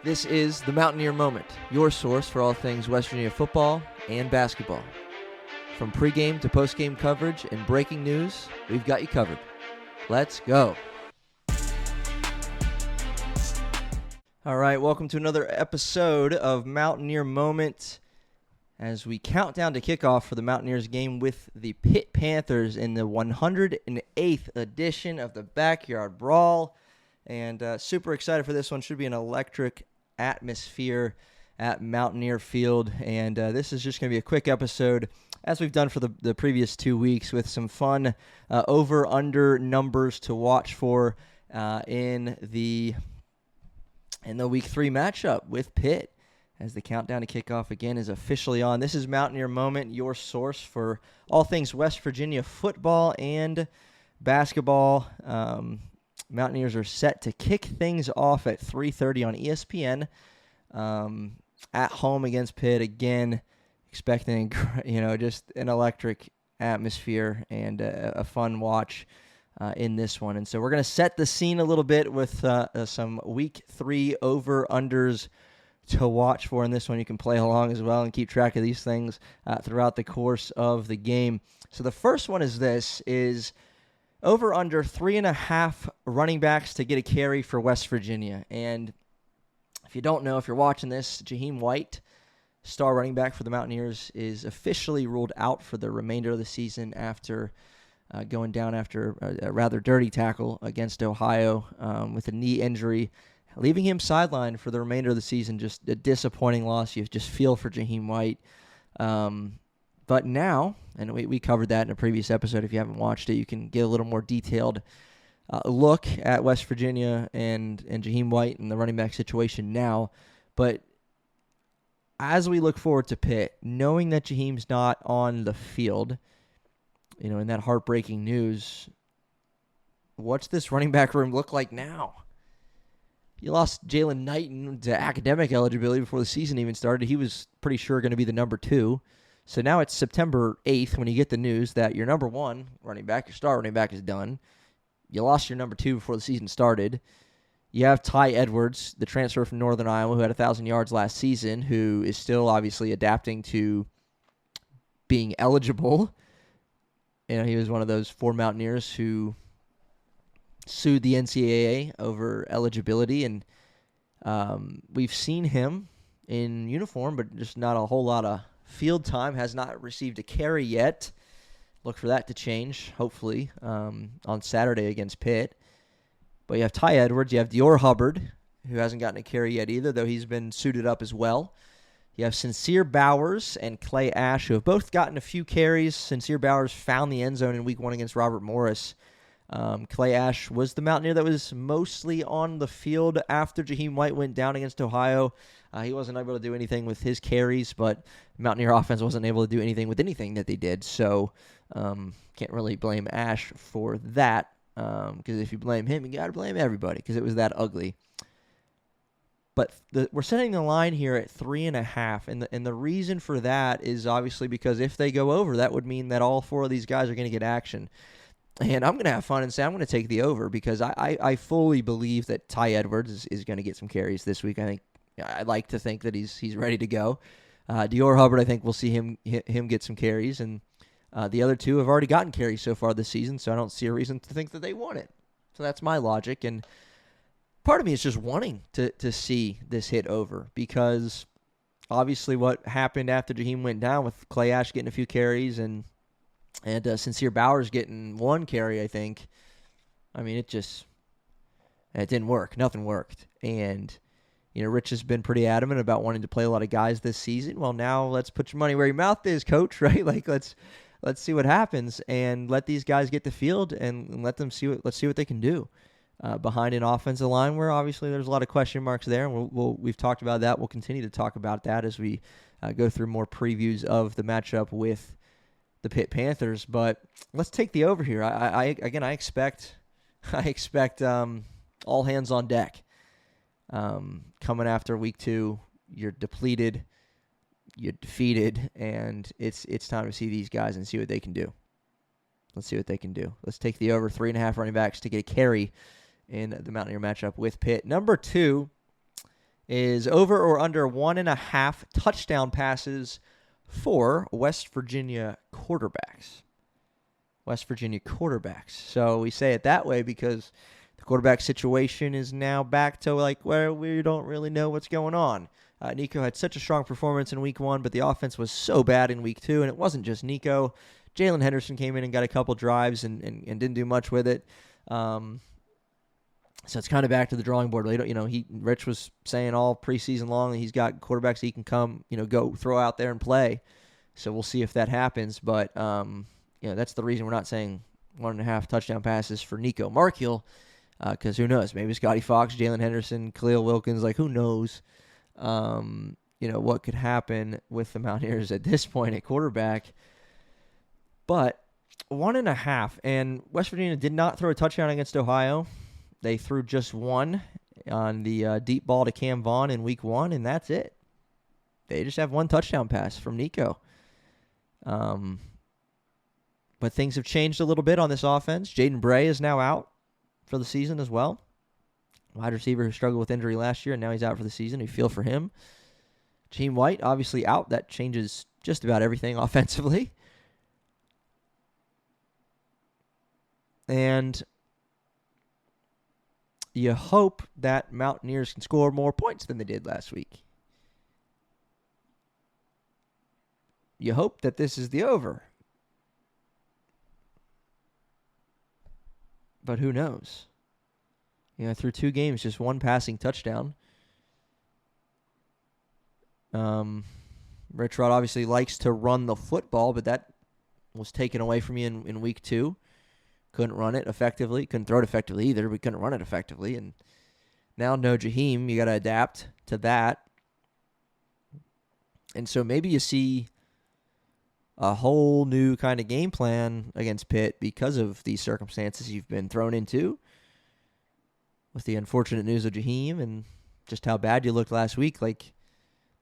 This is the Mountaineer Moment, your source for all things West Virginia football and basketball. From pregame to postgame coverage and breaking news, we've got you covered. Let's go. All right, welcome to another episode of Mountaineer Moment as we count down to kickoff for the Mountaineers game with the Pitt Panthers in the 108th edition of the Backyard Brawl. And super excited for this one. Should be an electric atmosphere at Mountaineer Field. And this is just going to be a quick episode, as we've done for the previous 2 weeks, with some fun over-under numbers to watch for in the Week 3 matchup with Pitt, as the countdown to kickoff again is officially on. This is Mountaineer Moment, your source for all things West Virginia football and basketball. Mountaineers are set to kick things off at 3:30 on ESPN at home against Pitt. Again, expecting just an electric atmosphere and a fun watch in this one. And so we're going to set the scene a little bit with some Week 3 over-unders to watch for in this one. You can play along as well and keep track of these things throughout the course of the game. So the first one is over under 3.5 running backs to get a carry for West Virginia. And if you don't know, if you're watching this, Jaheim White, star running back for the Mountaineers, is officially ruled out for the remainder of the season after going down after a rather dirty tackle against Ohio with a knee injury, leaving him sidelined for the remainder of the season. Just a disappointing loss. You just feel for Jaheim White. But now, and we covered that in a previous episode. If you haven't watched it, you can get a little more detailed look at West Virginia and Jaheim White and the running back situation now. But as we look forward to Pitt, knowing that Jaheim's not on the field, in that heartbreaking news, what's this running back room look like now? You lost Jalen Knighton to academic eligibility before the season even started. He was pretty sure going to be the number 2. So now it's September 8th when you get the news that your number 1 running back, your star running back, is done. You lost your number 2 before the season started. You have Ty Edwards, the transfer from Northern Iowa, who had 1,000 yards last season, who is still obviously adapting to being eligible. He was one of those 4 Mountaineers who sued the NCAA over eligibility, and we've seen him in uniform, but just not a whole lot of field time. Has not received a carry yet. Look for that to change, hopefully, on Saturday against Pitt. But you have Ty Edwards. You have Dior Hubbard, who hasn't gotten a carry yet either, though he's been suited up as well. You have Sincere Bowers and Clay Ash, who have both gotten a few carries. Sincere Bowers found the end zone in Week 1 against Robert Morris. Clay Ash was the Mountaineer that was mostly on the field after Jaheim White went down against Ohio. He wasn't able to do anything with his carries, but Mountaineer offense wasn't able to do anything with anything that they did. So can't really blame Ash for that, because if you blame him, you got to blame everybody, because it was that ugly. But we're setting the line here at 3.5, and the reason for that is obviously because if they go over, that would mean that all 4 of these guys are going to get action. And I'm going to have fun and say I'm going to take the over, because I fully believe that Ty Edwards is going to get some carries this week. I'd like to think that he's ready to go. Dior Hubbard, I think we'll see him get some carries, and the other 2 have already gotten carries so far this season, so I don't see a reason to think that they won it. So that's my logic, and part of me is just wanting to see this hit over, because obviously what happened after Jaheim went down with Clay Ash getting a few carries and Sincere Bowers getting 1 carry, I think. I mean, it didn't work. Nothing worked. And, Rich has been pretty adamant about wanting to play a lot of guys this season. Well, now let's put your money where your mouth is, coach, right? Like, let's see what happens and let these guys get the field and let's see what they can do behind an offensive line where obviously there's a lot of question marks there. And we've talked about that. We'll continue to talk about that as we go through more previews of the matchup with the Pitt Panthers. But let's take the over here. I expect all hands on deck. Coming after Week 2, you're depleted, you're defeated, and it's time to see these guys and see what they can do. Let's see what they can do. Let's take the over 3.5 running backs to get a carry in the Mountaineer matchup with Pitt. Number 2 is over or under 1.5 touchdown passes for West Virginia quarterbacks. West Virginia quarterbacks. So we say it that way because the quarterback situation is now back to like where we don't really know what's going on. Nico had such a strong performance in week 1, but the offense was so bad in week 2, and it wasn't just Nico. Jalen Henderson came in and got a couple drives and didn't do much with it. So it's kind of back to the drawing board. Rich was saying all preseason long that he's got quarterbacks he can come, go throw out there and play. So we'll see if that happens. But that's the reason we're not saying 1.5 touchdown passes for Nico Markiel, because who knows? Maybe Scotty Fox, Jalen Henderson, Khalil Wilkins, who knows? What could happen with the Mountaineers at this point at quarterback. But 1.5, and West Virginia did not throw a touchdown against Ohio. They threw just one on the deep ball to Cam Vaughn in week 1, and that's it. They just have one touchdown pass from Nico. But things have changed a little bit on this offense. Jaden Bray is now out for the season as well. Wide receiver who struggled with injury last year, and now he's out for the season. You feel for him. Jaheim White, obviously out. That changes just about everything offensively. And you hope that Mountaineers can score more points than they did last week. You hope that this is the over. But who knows? Through 2 games, just one passing touchdown. Rich Rod obviously likes to run the football, but that was taken away from you in week 2. Couldn't run it effectively. Couldn't throw it effectively either, but couldn't run it effectively. And now no Jaheim. You got to adapt to that. And so maybe you see a whole new kind of game plan against Pitt because of these circumstances you've been thrown into, with the unfortunate news of Jaheim and just how bad you looked last week.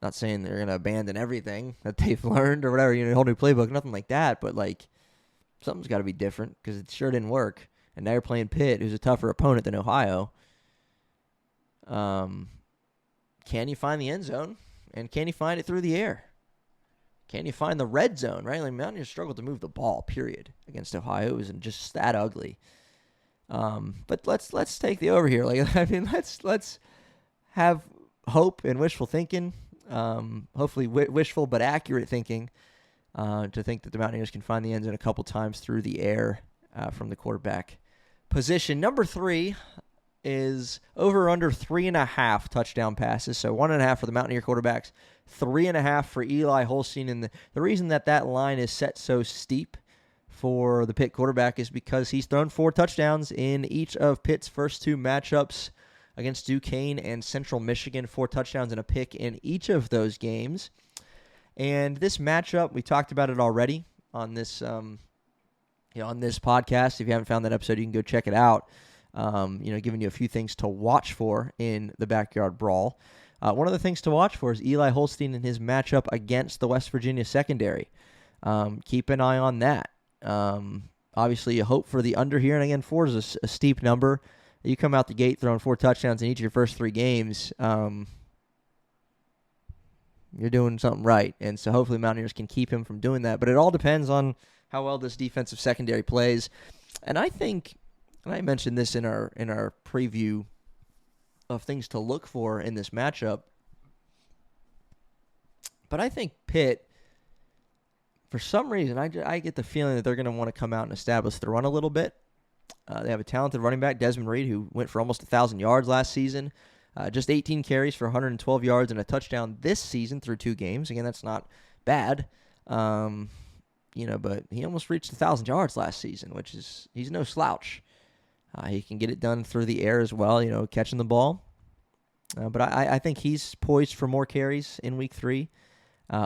Not saying they're going to abandon everything that they've learned or whatever, a whole new playbook, nothing like that, but something's got to be different because it sure didn't work. And now you're playing Pitt, who's a tougher opponent than Ohio. Can you find the end zone? And can you find it through the air? Can you find the red zone, right? Mountaineers struggled to move the ball, period, against Ohio. It was just that ugly. But let's take the over here. Let's have hope and wishful thinking. Hopefully wishful but accurate thinking. To think that the Mountaineers can find the end zone a couple times through the air from the quarterback position. Number 3 is over or under 3.5 touchdown passes. So 1.5 for the Mountaineer quarterbacks, 3.5 for Eli Holstein. And the reason that line is set so steep for the Pitt quarterback is because he's thrown 4 touchdowns in each of Pitt's first 2 matchups against Duquesne and Central Michigan. 4 touchdowns and a pick in each of those games. And this matchup, we talked about it already on this on this podcast. If you haven't found that episode, you can go check it out. Giving you a few things to watch for in the Backyard Brawl. One of the things to watch for is Eli Holstein in his matchup against the West Virginia secondary. Keep an eye on that. Obviously, you hope for the under here. And again, 4 is a steep number. You come out the gate throwing 4 touchdowns in each of your first 3 games. You're doing something right. And so hopefully Mountaineers can keep him from doing that. But it all depends on how well this defensive secondary plays. And I think, and I mentioned this in our preview of things to look for in this matchup, but I think Pitt, for some reason, I get the feeling that they're going to want to come out and establish the run a little bit. They have a talented running back, Desmond Reed, who went for almost 1,000 yards last season. Just 18 carries for 112 yards and a touchdown this season through 2 games. Again, that's not bad. But he almost reached 1,000 yards last season, he's no slouch. He can get it done through the air as well, catching the ball. But I think he's poised for more carries in week 3.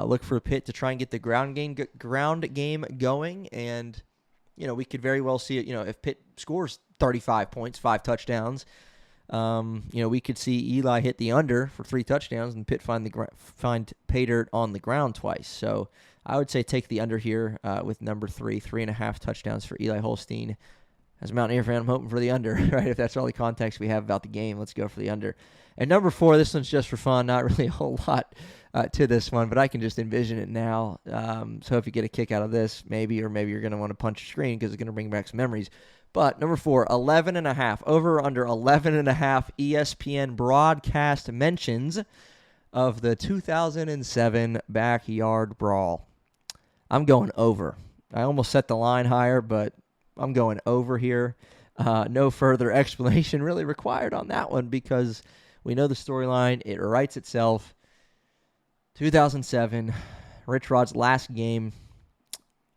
Look for Pitt to try and get the ground game going. And, we could very well see it, if Pitt scores 35 points, 5 touchdowns, we could see Eli hit the under for 3 touchdowns and Pitt find pay dirt on the ground twice. So I would say take the under here with number 3, 3.5 touchdowns for Eli Holstein As a Mountaineer fan, I'm hoping for the under, right? If that's all the context we have about the game, let's go for the under. And number 4, this one's just for fun, not really a whole lot to this one, but I can just envision it now. So if you get a kick out of this, maybe, or maybe you're going to want to punch a screen because it's going to bring back some memories. But number 4, 11.5. Over or under 11.5 ESPN broadcast mentions of the 2007 Backyard Brawl. I'm going over. I almost set the line higher, but I'm going over here. No further explanation really required on that one because we know the storyline. It writes itself. 2007, Rich Rod's last game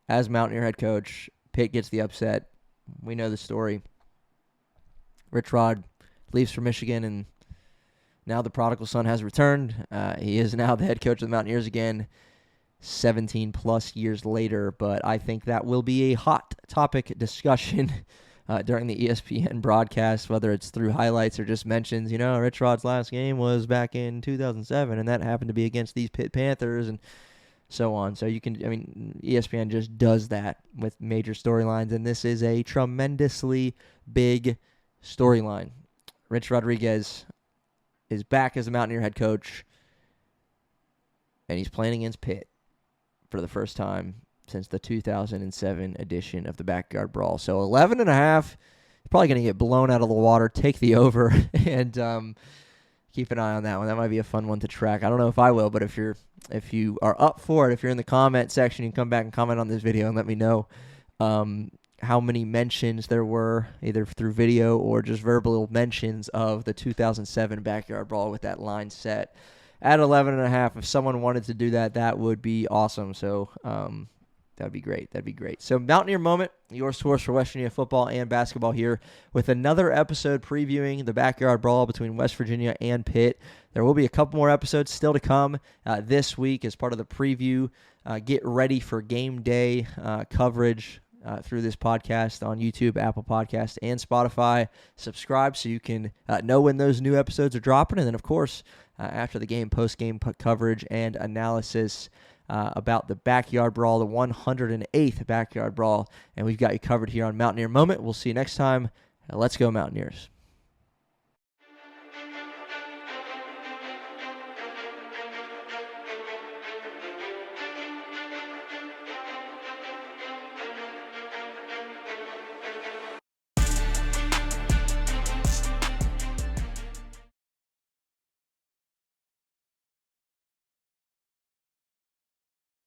as Mountaineer head coach. Pitt gets the upset. We know the story. Rich Rod leaves for Michigan, and now the prodigal son has returned. He is now the head coach of the Mountaineers again, 17-plus years later. But I think that will be a hot topic discussion during the ESPN broadcast, whether it's through highlights or just mentions. Rich Rod's last game was back in 2007, and that happened to be against these Pitt Panthers, and so on. So ESPN just does that with major storylines, and this is a tremendously big storyline. Rich Rodriguez is back as a Mountaineer head coach, and he's playing against Pitt for the first time since the 2007 edition of the Backyard Brawl. So 11.5, you're probably going to get blown out of the water. Take the over, and keep an eye on that one. That might be a fun one to track. I don't know if I will, but if you are up for it, if you're in the comment section, you can come back and comment on this video and let me know how many mentions there were, either through video or just verbal mentions of the 2007 Backyard Brawl with that line set at 11.5. If someone wanted to do that, that would be awesome. So that'd be great. That'd be great. So Mountaineer Moment, your source for West Virginia football and basketball here with another episode previewing the Backyard Brawl between West Virginia and Pitt. There will be a couple more episodes still to come this week as part of the preview. Get ready for game day coverage through this podcast on YouTube, Apple Podcasts, and Spotify. Subscribe so you can know when those new episodes are dropping. And then, of course, after the game, post-game coverage and analysis about the Backyard Brawl, the 108th Backyard Brawl. And we've got you covered here on Mountaineer Moment. We'll see you next time. Let's go Mountaineers.